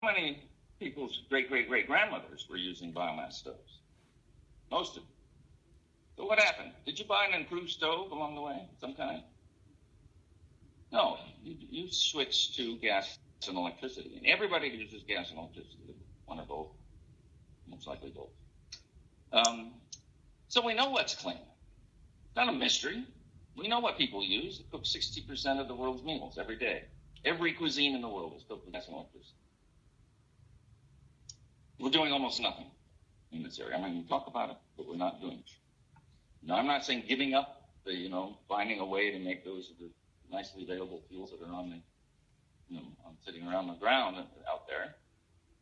many people's great-great-great-grandmothers were using biomass stoves? Most of them. So what happened? Did you buy an improved stove along the way, some kind? No, you switched to gas and electricity. And everybody uses gas and electricity, one or both, most likely both. So we know what's clean. It's not a mystery. We know what people use. It cooks 60% of the world's meals every day. Every cuisine in the world is cooked with gas and electricity. We're doing almost nothing in this area. I mean, we talk about it, but we're not doing it. Now, I'm not saying giving up the, finding a way to make those the nicely available fuels that are on the, sitting around the ground out there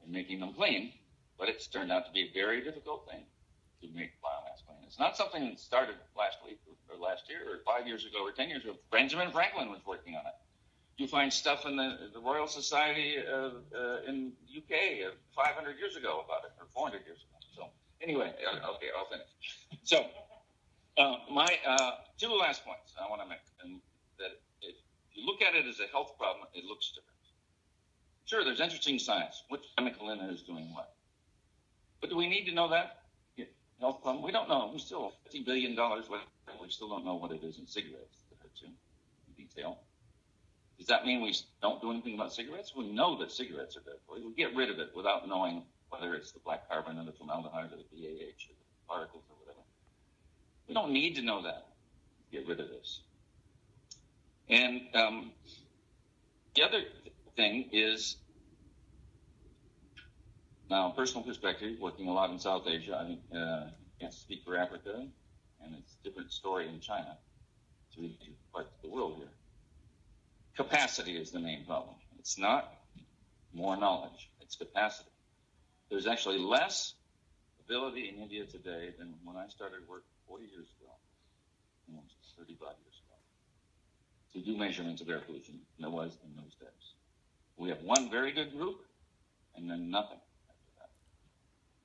and making them clean, but it's turned out to be a very difficult thing to make biomass clean. It's not something that started last week or last year or 5 years ago or 10 years ago. Benjamin Franklin was working on it. You find stuff in the Royal Society in the UK 500 years ago about it, or 400 years ago. So anyway, okay, I'll finish. So my two last points I want to make, and that if you look at it as a health problem, it looks different. Sure, there's interesting science. Which chemical in it is doing what? But do we need to know that? Health problem? We don't know. We still $50 billion. We still don't know what it is in cigarettes that hurts you in detail. Does that mean we don't do anything about cigarettes? We know that cigarettes are bad for you. We get rid of it without knowing whether it's the black carbon or the formaldehyde or the BAH or the particles or whatever. We don't need to know that. Get rid of this. And the other thing is, now, personal perspective, working a lot in South Asia, I think, can't speak for Africa, and it's a different story in China. Three parts of the world here. Capacity is the main problem. It's not more knowledge, it's capacity. There's actually less ability in India today than when I started work 40 years ago, almost 35 years ago, to do measurements of air pollution than there was in those days. We have one very good group, and then nothing.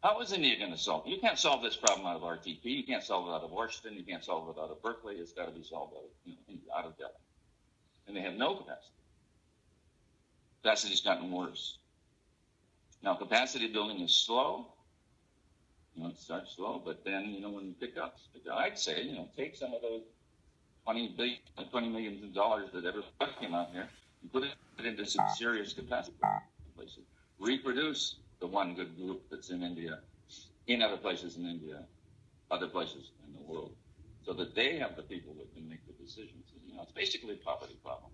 How is India going to solve it? You can't solve this problem out of RTP. You can't solve it out of Washington. You can't solve it out of Berkeley. It's got to be solved out of Delhi. And they have no capacity. Capacity's gotten worse. Now, capacity building is slow. It starts slow, but then, when you pick up, I'd say, take some of those $20 million that everybody came out here and put it into some serious capacity places. Reproduce the one good group that's in India, in other places in India, other places in the world, so that they have the people that can make the decisions. It's basically a poverty problem.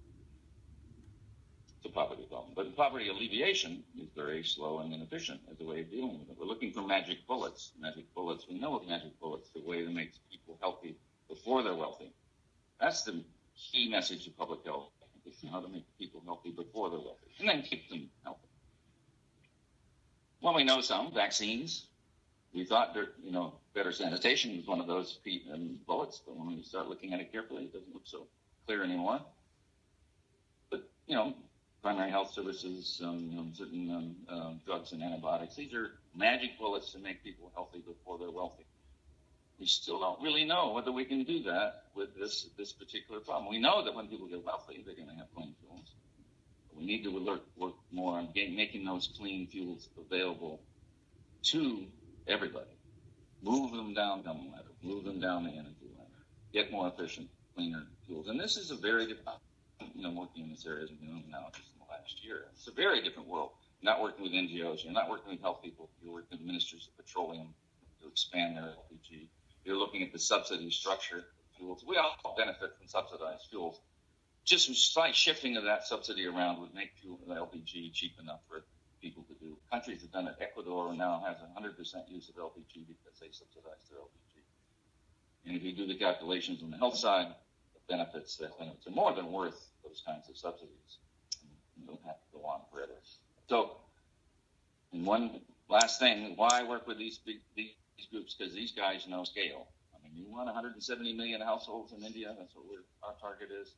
It's a poverty problem. But poverty alleviation is very slow and inefficient as a way of dealing with it. We're looking for magic bullets. Magic bullets, we know of magic bullets, the way to make people healthy before they're wealthy. That's the key message of public health, is how to make people healthy before they're wealthy, and then keep them healthy. Well, we know some vaccines. We thought that, better sanitation was one of those bullets, but when we start looking at it carefully, it doesn't look so clear anymore. But, primary health services, certain drugs and antibiotics, these are magic bullets to make people healthy before they're wealthy. We still don't really know whether we can do that with this particular problem. We know that when people get wealthy, they're going to have clean fuels. We need to work more on making those clean fuels available to everybody. Move them down the ladder. Move them down the energy ladder. Get more efficient, cleaner fuels. And this is a very different, working in this area as we know now just in the last year. It's a very different world. You're not working with NGOs. You're not working with health people. You're working with ministers of petroleum to expand their LPG. You're looking at the subsidy structure of fuels. We all benefit from subsidized fuels. Just a slight shifting of that subsidy around would make fuel LPG cheap enough for people to do. Countries have done it. Ecuador now has 100% use of LPG because they subsidize their LPG. And if you do the calculations on the health side, the benefits are more than worth those kinds of subsidies. You don't have to go on forever. So, and one last thing, why work with these groups? Because these guys know scale. I mean, you want 170 million households in India. That's what our target is.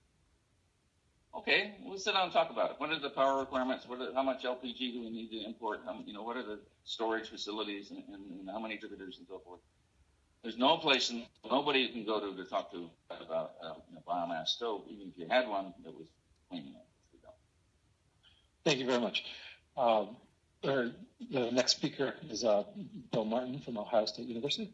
Okay, we'll sit down and talk about it. What are the power requirements? How much LPG do we need to import? What are the storage facilities and how many distributors and so forth? There's no place, nobody you can go to talk to about a biomass stove, even if you had one that was clean enough. Thank you very much. The next speaker is Bill Martin from Ohio State University.